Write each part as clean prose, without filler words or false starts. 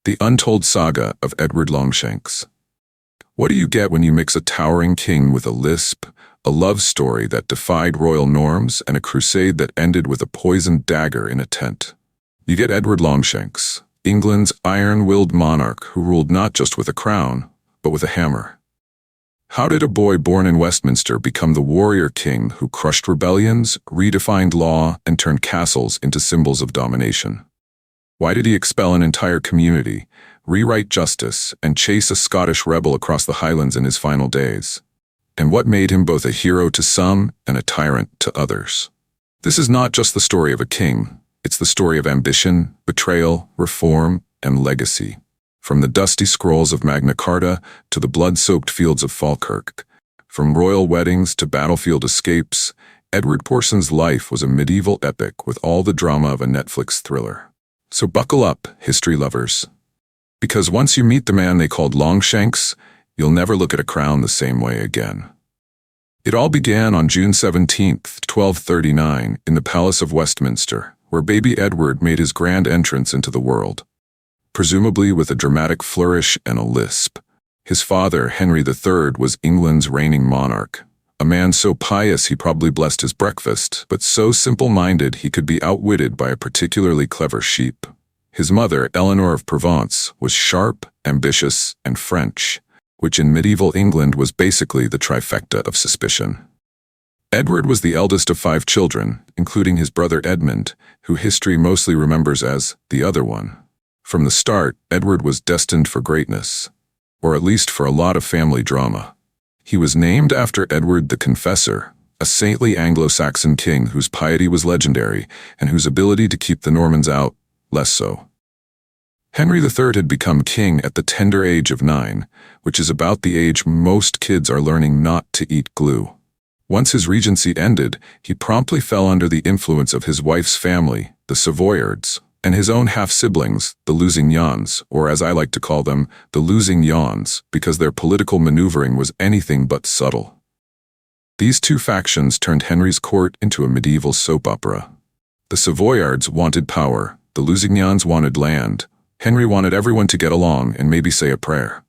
The Untold Saga of Edward Longshanks. What do you get when you mix a towering king with a lisp, a love story that defied royal norms, and a crusade that ended with a poisoned dagger in a tent? You get Edward Longshanks, England's iron-willed monarch who ruled not just with a crown, but with a hammer. How did a boy born in Westminster become the warrior king who crushed rebellions, redefined law, and turned castles into symbols of domination? Why did he expel an entire community, rewrite justice, and chase a Scottish rebel across the Highlands in his final days? And what made him both a hero to some and a tyrant to others? This is not just the story of a king, it's the story of ambition, betrayal, reform, and legacy. From the dusty scrolls of Magna Carta to the blood-soaked fields of Falkirk, from royal weddings to battlefield escapes, Edward Porson's life was a medieval epic with all the drama of a Netflix thriller. So buckle up, history lovers. Because once you meet the man they called Longshanks, you'll never look at a crown the same way again. It all began on June 17, 1239, in the Palace of Westminster, where baby Edward made his grand entrance into the world. Presumably with a dramatic flourish and a lisp. His father, Henry III, was England's reigning monarch, a man so pious he probably blessed his breakfast, but so simple-minded he could be outwitted by a particularly clever sheep. His mother, Eleanor of Provence, was sharp, ambitious, and French, which in medieval England was basically the trifecta of suspicion. Edward was the eldest of 5 children, including his brother Edmund, who history mostly remembers as the other one. From the start, Edward was destined for greatness, or at least for a lot of family drama. He was named after Edward the Confessor, a saintly Anglo-Saxon king whose piety was legendary and whose ability to keep the Normans out, less so. Henry III had become king at the tender age of 9, which is about the age most kids are learning not to eat glue. Once his regency ended, he promptly fell under the influence of his wife's family, the Savoyards, and his own half-siblings, the Lusignans, or as I like to call them, the losing yawns, because their political maneuvering was anything but subtle. These two factions turned Henry's court into a medieval soap opera. The Savoyards wanted power, the Lusignans wanted land, Henry wanted everyone to get along and maybe say a prayer.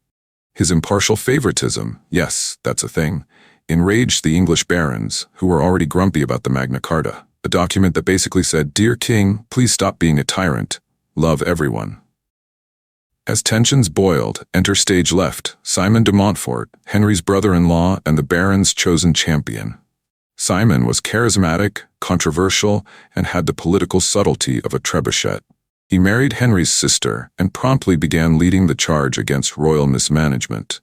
His impartial favoritism, yes, that's a thing, enraged the English barons, who were already grumpy about the Magna Carta, a document that basically said, "Dear King, please stop being a tyrant. Love everyone." As tensions boiled, enter stage left, Simon de Montfort, Henry's brother-in-law and the barons' chosen champion. Simon was charismatic, controversial, and had the political subtlety of a trebuchet. He married Henry's sister and promptly began leading the charge against royal mismanagement.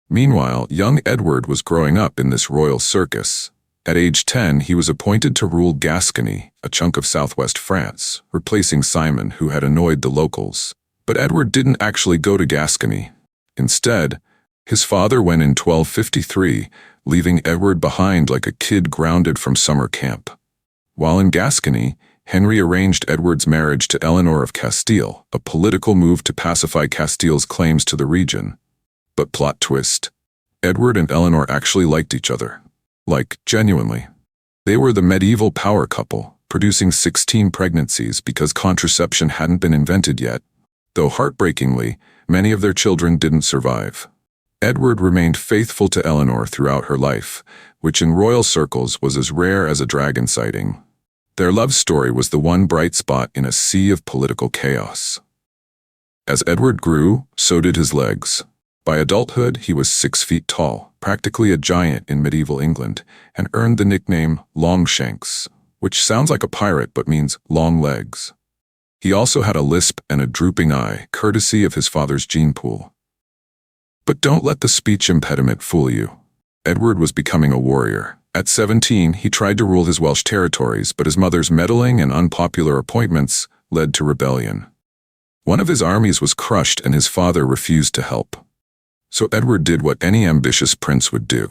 Meanwhile, young Edward was growing up in this royal circus. At age 10, he was appointed to rule Gascony, a chunk of southwest France, replacing Simon, who had annoyed the locals. But Edward didn't actually go to Gascony. Instead, his father went in 1253, leaving Edward behind like a kid grounded from summer camp. While in Gascony, Henry arranged Edward's marriage to Eleanor of Castile, a political move to pacify Castile's claims to the region. But plot twist, Edward and Eleanor actually liked each other. Like, genuinely. They were the medieval power couple, producing 16 pregnancies because contraception hadn't been invented yet, though heartbreakingly, many of their children didn't survive. Edward remained faithful to Eleanor throughout her life, which in royal circles was as rare as a dragon sighting. Their love story was the one bright spot in a sea of political chaos. As Edward grew, so did his legs. By adulthood, he was 6 feet tall, practically a giant in medieval England, and earned the nickname Longshanks, which sounds like a pirate but means long legs. He also had a lisp and a drooping eye, courtesy of his father's gene pool. But don't let the speech impediment fool you. Edward was becoming a warrior. At 17, he tried to rule his Welsh territories, but his mother's meddling and unpopular appointments led to rebellion. One of his armies was crushed and his father refused to help. So Edward did what any ambitious prince would do.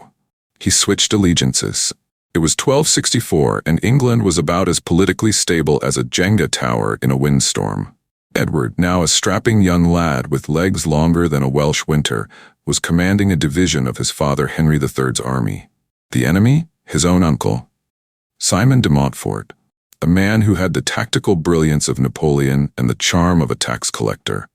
He switched allegiances. It was 1264, and England was about as politically stable as a Jenga tower in a windstorm. Edward, now a strapping young lad with legs longer than a Welsh winter, was commanding a division of his father Henry III's army. The enemy? His own uncle, Simon de Montfort, a man who had the tactical brilliance of Napoleon and the charm of a tax collector.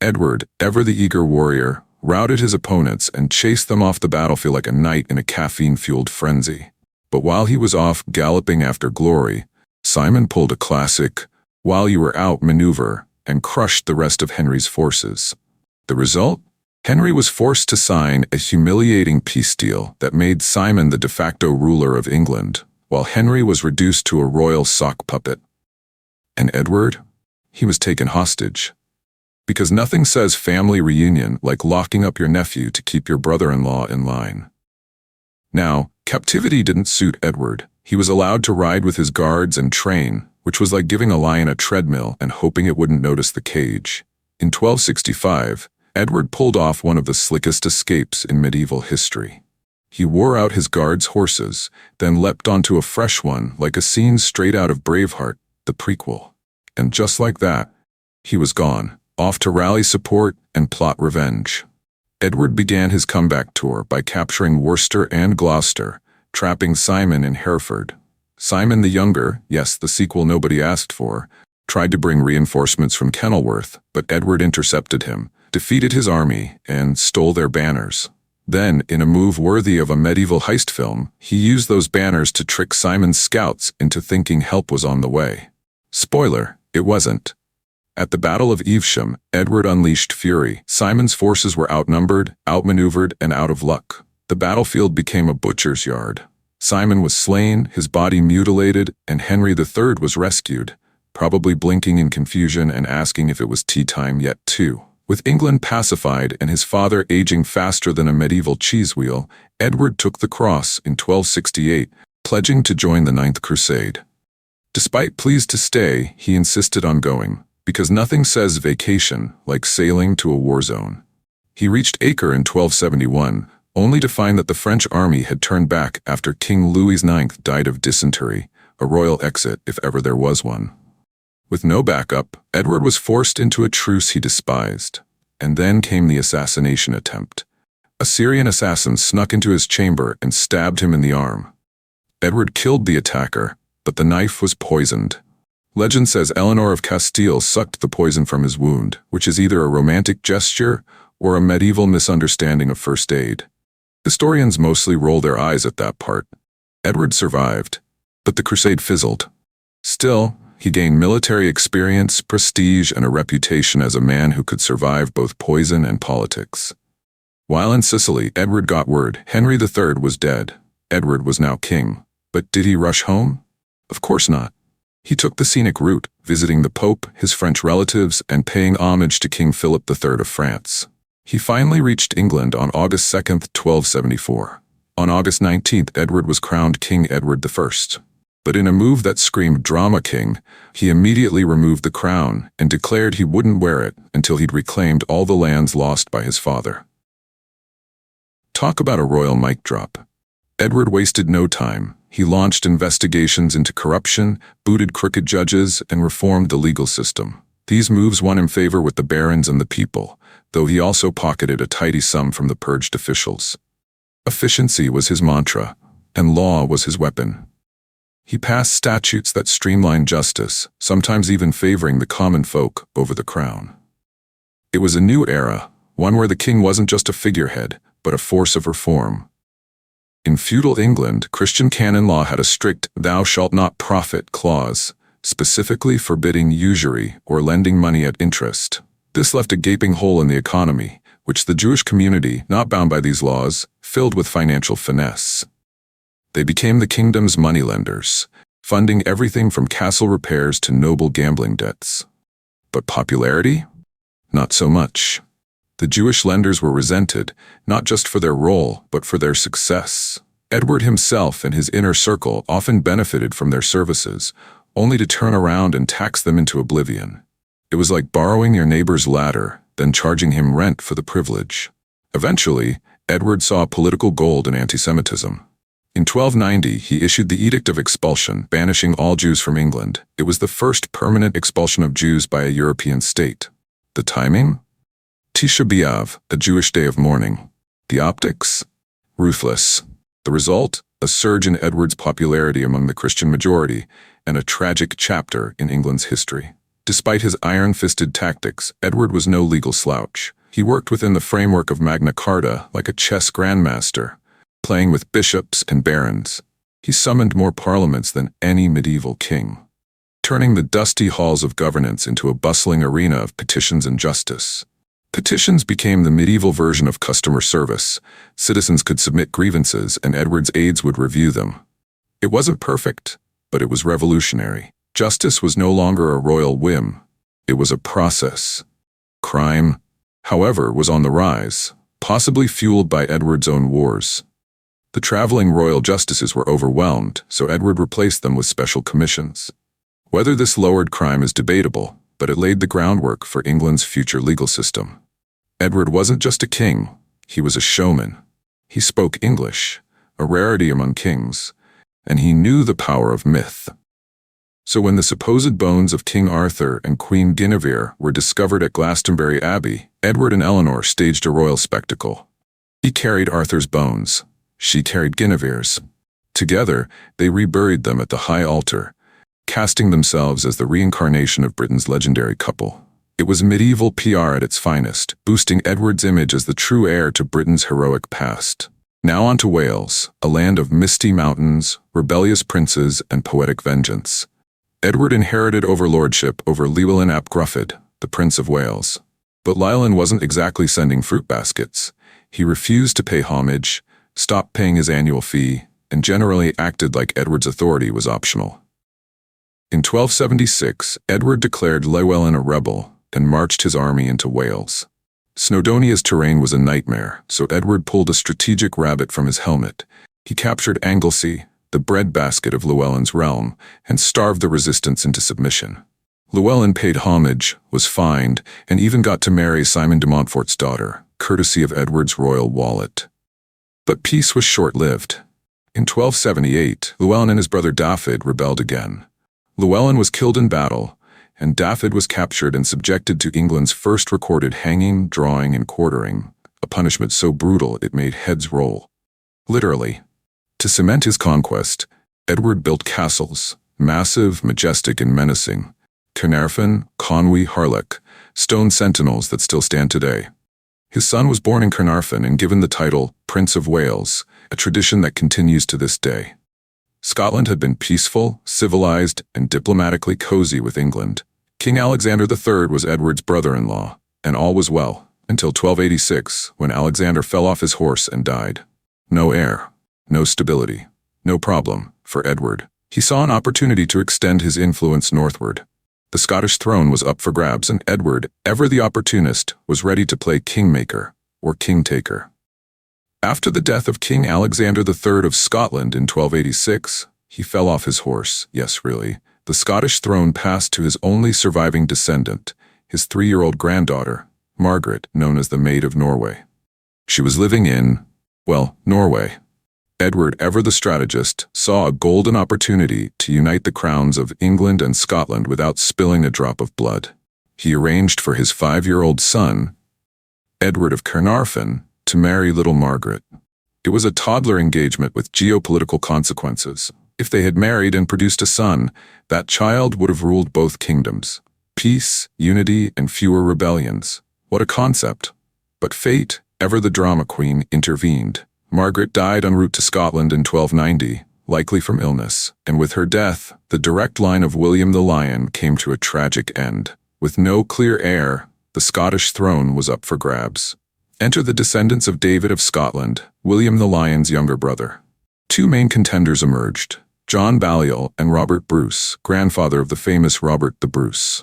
Edward, ever the eager warrior, routed his opponents and chased them off the battlefield like a knight in a caffeine-fueled frenzy. But while he was off galloping after glory, Simon pulled a classic, "while you were out" maneuver and crushed the rest of Henry's forces. The result? Henry was forced to sign a humiliating peace deal that made Simon the de facto ruler of England, while Henry was reduced to a royal sock puppet. And Edward? He was taken hostage. Because nothing says family reunion like locking up your nephew to keep your brother-in-law in line. Now, captivity didn't suit Edward. He was allowed to ride with his guards and train, which was like giving a lion a treadmill and hoping it wouldn't notice the cage. In 1265, Edward pulled off one of the slickest escapes in medieval history. He wore out his guards' horses, then leapt onto a fresh one like a scene straight out of Braveheart, the prequel. And just like that, he was gone, off to rally support and plot revenge. Edward began his comeback tour by capturing Worcester and Gloucester, trapping Simon in Hereford. Simon the Younger, yes, the sequel nobody asked for, tried to bring reinforcements from Kenilworth, but Edward intercepted him, defeated his army, and stole their banners. Then, in a move worthy of a medieval heist film, he used those banners to trick Simon's scouts into thinking help was on the way. Spoiler, it wasn't. At the Battle of Evesham, Edward unleashed fury. Simon's forces were outnumbered, outmaneuvered, and out of luck. The battlefield became a butcher's yard. Simon was slain, his body mutilated, and Henry III was rescued, probably blinking in confusion and asking if it was tea time yet too. With England pacified and his father aging faster than a medieval cheese wheel, Edward took the cross in 1268, pledging to join the Ninth Crusade. Despite pleas to stay, he insisted on going, because nothing says vacation like sailing to a war zone. He reached Acre in 1271, only to find that the French army had turned back after King Louis IX died of dysentery, a royal exit if ever there was one. With no backup, Edward was forced into a truce he despised. And then came the assassination attempt. A Syrian assassin snuck into his chamber and stabbed him in the arm. Edward killed the attacker, but the knife was poisoned. Legend says Eleanor of Castile sucked the poison from his wound, which is either a romantic gesture or a medieval misunderstanding of first aid. Historians mostly roll their eyes at that part. Edward survived, but the crusade fizzled. Still, he gained military experience, prestige, and a reputation as a man who could survive both poison and politics. While in Sicily, Edward got word Henry III was dead. Edward was now king. But did he rush home? Of course not. He took the scenic route, visiting the Pope, his French relatives, and paying homage to King Philip III of France. He finally reached England on August 2nd, 1274. On August 19th, Edward was crowned King Edward I. But in a move that screamed drama king, he immediately removed the crown and declared he wouldn't wear it until he'd reclaimed all the lands lost by his father. Talk about a royal mic drop. Edward wasted no time. He launched investigations into corruption, booted crooked judges, and reformed the legal system. These moves won him favor with the barons and the people, though he also pocketed a tidy sum from the purged officials. Efficiency was his mantra, and law was his weapon. He passed statutes that streamlined justice, sometimes even favoring the common folk over the crown. It was a new era, one where the king wasn't just a figurehead, but a force of reform. In feudal England, Christian canon law had a strict "thou shalt not profit" clause, specifically forbidding usury or lending money at interest. This left a gaping hole in the economy, which the Jewish community, not bound by these laws, filled with financial finesse. They became the kingdom's moneylenders, funding everything from castle repairs to noble gambling debts. But popularity? Not so much. The Jewish lenders were resented, not just for their role, but for their success. Edward himself and his inner circle often benefited from their services, only to turn around and tax them into oblivion. It was like borrowing your neighbor's ladder, then charging him rent for the privilege. Eventually, Edward saw political gold in anti-Semitism. In 1290, he issued the Edict of Expulsion, banishing all Jews from England. It was the first permanent expulsion of Jews by a European state. The timing? Tisha B'Av, a Jewish day of mourning. The optics? Ruthless. The result? A surge in Edward's popularity among the Christian majority, and a tragic chapter in England's history. Despite his iron-fisted tactics, Edward was no legal slouch. He worked within the framework of Magna Carta like a chess grandmaster, playing with bishops and barons. He summoned more parliaments than any medieval king, turning the dusty halls of governance into a bustling arena of petitions and justice. Petitions became the medieval version of customer service. Citizens could submit grievances, and Edward's aides would review them. It wasn't perfect, but it was revolutionary. Justice was no longer a royal whim. It was a process. Crime, however, was on the rise, possibly fueled by Edward's own wars. The traveling royal justices were overwhelmed, so Edward replaced them with special commissions. Whether this lowered crime is debatable, but it laid the groundwork for England's future legal system. Edward wasn't just a king, he was a showman. He spoke English, a rarity among kings, and he knew the power of myth. So when the supposed bones of King Arthur and Queen Guinevere were discovered at Glastonbury Abbey, Edward and Eleanor staged a royal spectacle. He carried Arthur's bones, she carried Guinevere's. Together, they reburied them at the high altar, casting themselves as the reincarnation of Britain's legendary couple. It was medieval PR at its finest, boosting Edward's image as the true heir to Britain's heroic past. Now on to Wales, a land of misty mountains, rebellious princes, and poetic vengeance. Edward inherited overlordship over Llywelyn ap Gruffydd, the Prince of Wales. But Llywelyn wasn't exactly sending fruit baskets. He refused to pay homage, stopped paying his annual fee, and generally acted like Edward's authority was optional. In 1276, Edward declared Llywelyn a rebel and marched his army into Wales. Snowdonia's terrain was a nightmare, so Edward pulled a strategic rabbit from his helmet. He captured Anglesey, the breadbasket of Llewellyn's realm, and starved the resistance into submission. Llewellyn paid homage, was fined, and even got to marry Simon de Montfort's daughter, courtesy of Edward's royal wallet. But peace was short-lived. In 1278, Llewellyn and his brother Dafydd rebelled again. Llewellyn was killed in battle, and Dafydd was captured and subjected to England's first recorded hanging, drawing, and quartering, a punishment so brutal it made heads roll. Literally. To cement his conquest, Edward built castles, massive, majestic, and menacing. Caernarfon, Conwy, Harlech, stone sentinels that still stand today. His son was born in Caernarfon and given the title Prince of Wales, a tradition that continues to this day. Scotland had been peaceful, civilized, and diplomatically cozy with England. King Alexander III was Edward's brother-in-law, and all was well, until 1286, when Alexander fell off his horse and died. No heir, no stability, no problem for Edward. He saw an opportunity to extend his influence northward. The Scottish throne was up for grabs, and Edward, ever the opportunist, was ready to play kingmaker, or king-taker. After the death of King Alexander III of Scotland in 1286, he fell off his horse. Yes, really. The Scottish throne passed to his only surviving descendant, his 3-year-old granddaughter, Margaret, known as the Maid of Norway. She was living in, well, Norway. Edward, ever the strategist, saw a golden opportunity to unite the crowns of England and Scotland without spilling a drop of blood. He arranged for his 5-year-old son, Edward of Caernarfon, to marry little Margaret. It was a toddler engagement with geopolitical consequences. If they had married and produced a son, that child would have ruled both kingdoms. Peace, unity, and fewer rebellions. What a concept. But fate, ever the drama queen, intervened. Margaret died en route to Scotland in 1290, likely from illness, and with her death, the direct line of William the Lion came to a tragic end. With no clear heir, the Scottish throne was up for grabs. Enter the descendants of David of Scotland, William the Lion's younger brother. Two main contenders emerged, John Balliol and Robert Bruce, grandfather of the famous Robert the Bruce.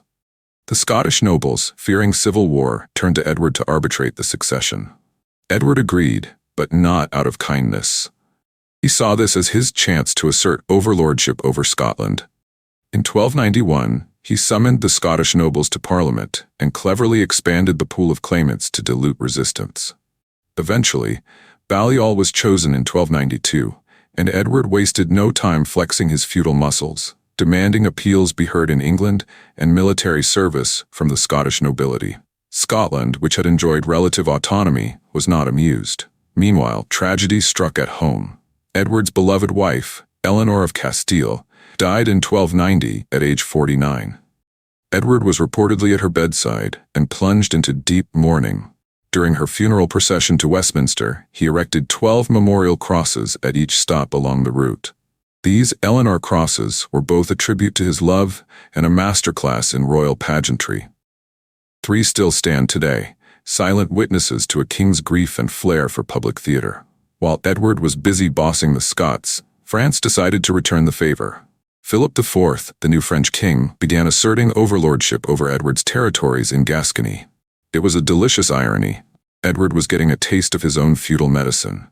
The Scottish nobles, fearing civil war, turned to Edward to arbitrate the succession. Edward agreed, but not out of kindness. He saw this as his chance to assert overlordship over Scotland. In 1291, he summoned the Scottish nobles to Parliament and cleverly expanded the pool of claimants to dilute resistance. Eventually, Balliol was chosen in 1292, and Edward wasted no time flexing his feudal muscles, demanding appeals be heard in England and military service from the Scottish nobility. Scotland, which had enjoyed relative autonomy, was not amused. Meanwhile, tragedy struck at home. Edward's beloved wife, Eleanor of Castile, died in 1290 at age 49. Edward was reportedly at her bedside and plunged into deep mourning. During her funeral procession to Westminster, he erected 12 memorial crosses at each stop along the route. These Eleanor crosses were both a tribute to his love and a masterclass in royal pageantry. 3 still stand today, silent witnesses to a king's grief and flair for public theater. While Edward was busy bossing the Scots, France decided to return the favor. Philip IV, the new French king, began asserting overlordship over Edward's territories in Gascony. It was a delicious irony. Edward was getting a taste of his own feudal medicine.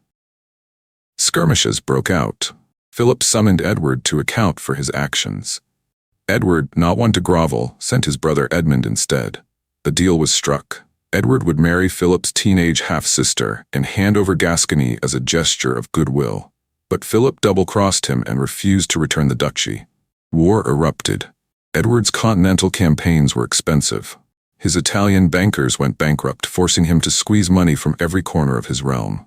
Skirmishes broke out. Philip summoned Edward to account for his actions. Edward, not one to grovel, sent his brother Edmund instead. The deal was struck. Edward would marry Philip's teenage half-sister and hand over Gascony as a gesture of goodwill. But Philip double-crossed him and refused to return the duchy. War erupted. Edward's continental campaigns were expensive. His Italian bankers went bankrupt, forcing him to squeeze money from every corner of his realm.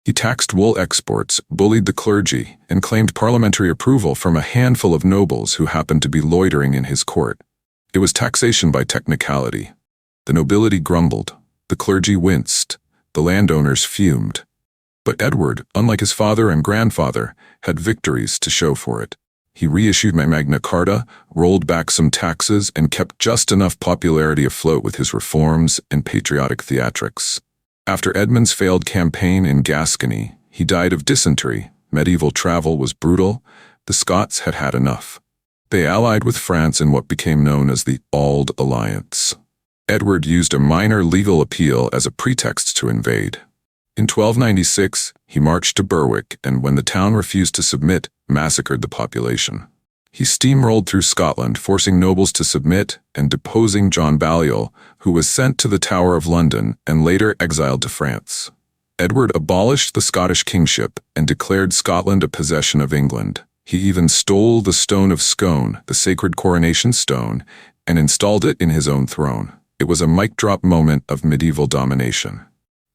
He taxed wool exports, bullied the clergy, and claimed parliamentary approval from a handful of nobles who happened to be loitering in his court. It was taxation by technicality. The nobility grumbled. The clergy winced. The landowners fumed. But Edward, unlike his father and grandfather, had victories to show for it. He reissued Magna Carta, rolled back some taxes, and kept just enough popularity afloat with his reforms and patriotic theatrics. After Edmund's failed campaign in Gascony, he died of dysentery. Medieval travel was brutal. The Scots had had enough. They allied with France in what became known as the Auld Alliance. Edward used a minor legal appeal as a pretext to invade. In 1296, he marched to Berwick and, when the town refused to submit, massacred the population. He steamrolled through Scotland, forcing nobles to submit and deposing John Balliol, who was sent to the Tower of London and later exiled to France. Edward abolished the Scottish kingship and declared Scotland a possession of England. He even stole the Stone of Scone, the sacred coronation stone, and installed it in his own throne. It was a mic-drop moment of medieval domination.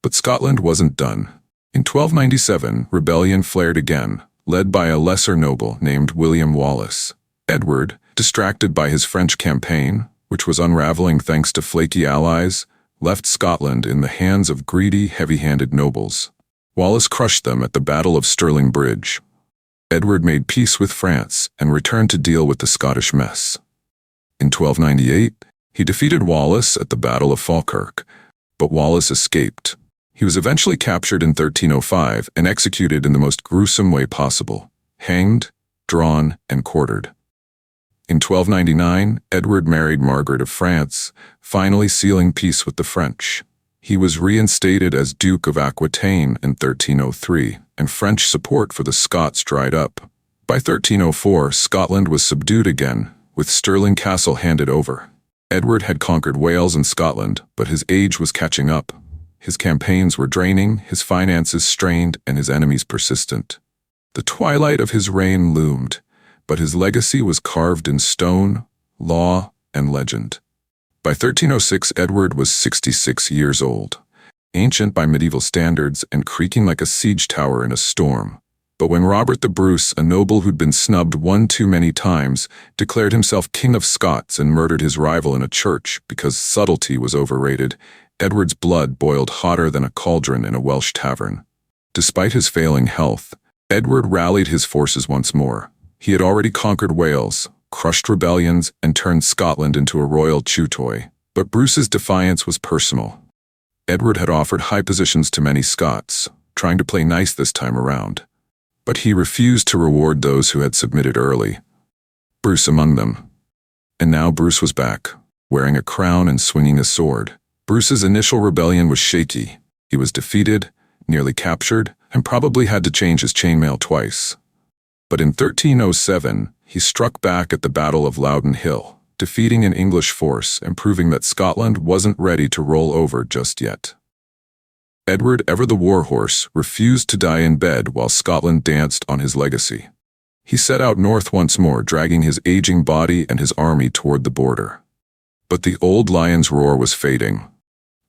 But Scotland wasn't done. In 1297, rebellion flared again, led by a lesser noble named William Wallace. Edward, distracted by his French campaign, which was unraveling thanks to flaky allies, left Scotland in the hands of greedy, heavy-handed nobles. Wallace crushed them at the Battle of Stirling Bridge. Edward made peace with France and returned to deal with the Scottish mess. In 1298, he defeated Wallace at the Battle of Falkirk, but Wallace escaped. He was eventually captured in 1305 and executed in the most gruesome way possible, hanged, drawn, and quartered. In 1299, Edward married Margaret of France, finally sealing peace with the French. He was reinstated as Duke of Aquitaine in 1303, and French support for the Scots dried up. By 1304, Scotland was subdued again, with Stirling Castle handed over. Edward had conquered Wales and Scotland, but his age was catching up. His campaigns were draining, his finances strained, and his enemies persistent. The twilight of his reign loomed, but his legacy was carved in stone, law, and legend. By 1306, Edward was 66 years old, ancient by medieval standards and creaking like a siege tower in a storm. But when Robert the Bruce, a noble who'd been snubbed one too many times, declared himself King of Scots and murdered his rival in a church because subtlety was overrated, Edward's blood boiled hotter than a cauldron in a Welsh tavern. Despite his failing health, Edward rallied his forces once more. He had already conquered Wales, crushed rebellions, and turned Scotland into a royal chew toy. But Bruce's defiance was personal. Edward had offered high positions to many Scots, trying to play nice this time around. But he refused to reward those who had submitted early, Bruce among them. And now Bruce was back, wearing a crown and swinging a sword. Bruce's initial rebellion was shaky. He was defeated, nearly captured, and probably had to change his chainmail twice. But in 1307, he struck back at the Battle of Loudon Hill, defeating an English force and proving that Scotland wasn't ready to roll over just yet. Edward, ever the warhorse, refused to die in bed while Scotland danced on his legacy. He set out north once more, dragging his aging body and his army toward the border. But the old lion's roar was fading.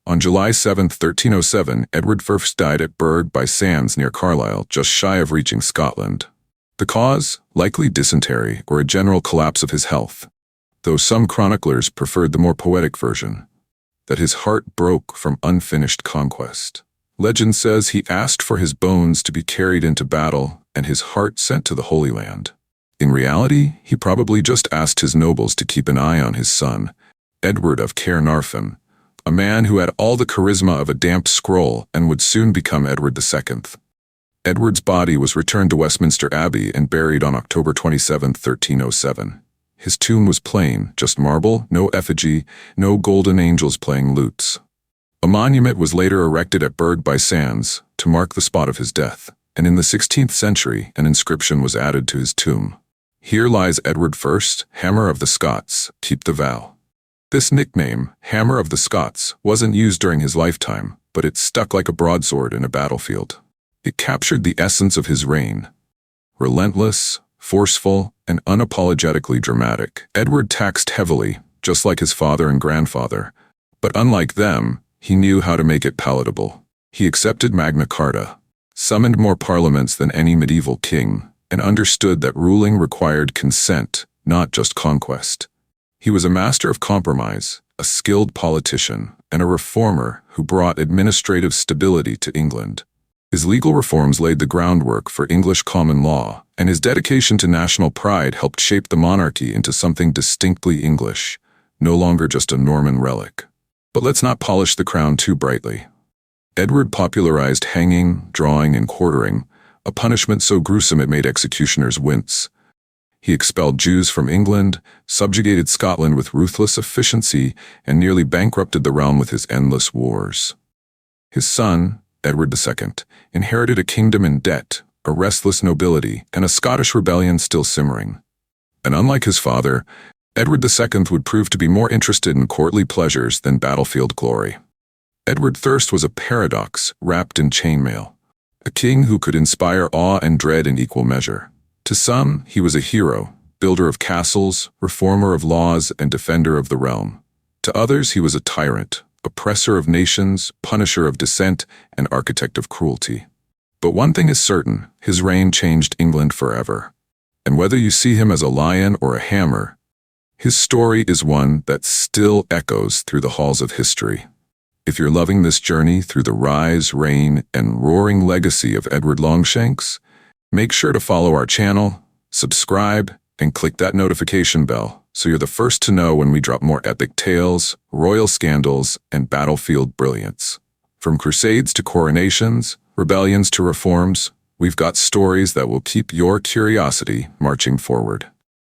On July 7, 1307, Edward first died at Burgh by Sands near Carlisle, just shy of reaching Scotland. The cause? Likely dysentery or a general collapse of his health. though some chroniclers preferred the more poetic version, that his heart broke from unfinished conquest. Legend says he asked for his bones to be carried into battle and his heart sent to the Holy Land. In reality, he probably just asked his nobles to keep an eye on his son, Edward of Caernarfon, a man who had all the charisma of a damp scroll and would soon become Edward II. Edward's body was returned to Westminster Abbey and buried on October 27, 1307. His tomb was plain, just marble, no effigy, no golden angels playing lutes. A monument was later erected at Berg by Sands to mark the spot of his death, and in the 16th century an inscription was added to his tomb. Here lies Edward I, Hammer of the Scots, keep the vow. This nickname, Hammer of the Scots, wasn't used during his lifetime, but it stuck like a broadsword in a battlefield. It captured the essence of his reign. Relentless, forceful, and unapologetically dramatic, Edward taxed heavily, just like his father and grandfather, but unlike them, he knew how to make it palatable. He accepted Magna Carta, summoned more parliaments than any medieval king, and understood that ruling required consent, not just conquest. He was a master of compromise, a skilled politician, and a reformer who brought administrative stability to England. His legal reforms laid the groundwork for English common law, and his dedication to national pride helped shape the monarchy into something distinctly English, no longer just a Norman relic. But let's not polish the crown too brightly. Edward popularized hanging, drawing, and quartering, a punishment so gruesome it made executioners wince. He expelled Jews from England, subjugated Scotland with ruthless efficiency, and nearly bankrupted the realm with his endless wars. His son, Edward II, inherited a kingdom in debt, a restless nobility, and a Scottish rebellion still simmering. And unlike his father, Edward II would prove to be more interested in courtly pleasures than battlefield glory. Edward I was a paradox wrapped in chainmail, a king who could inspire awe and dread in equal measure. To some, he was a hero, builder of castles, reformer of laws, and defender of the realm. To others, he was a tyrant, oppressor of nations, punisher of dissent, and architect of cruelty. But one thing is certain, his reign changed England forever. And whether you see him as a lion or a hammer, his story is one that still echoes through the halls of history. If you're loving this journey through the rise, reign, and roaring legacy of Edward Longshanks, make sure to follow our channel, subscribe, and click that notification bell so you're the first to know when we drop more epic tales, royal scandals, and battlefield brilliance. From crusades to coronations, rebellions to reforms, we've got stories that will keep your curiosity marching forward.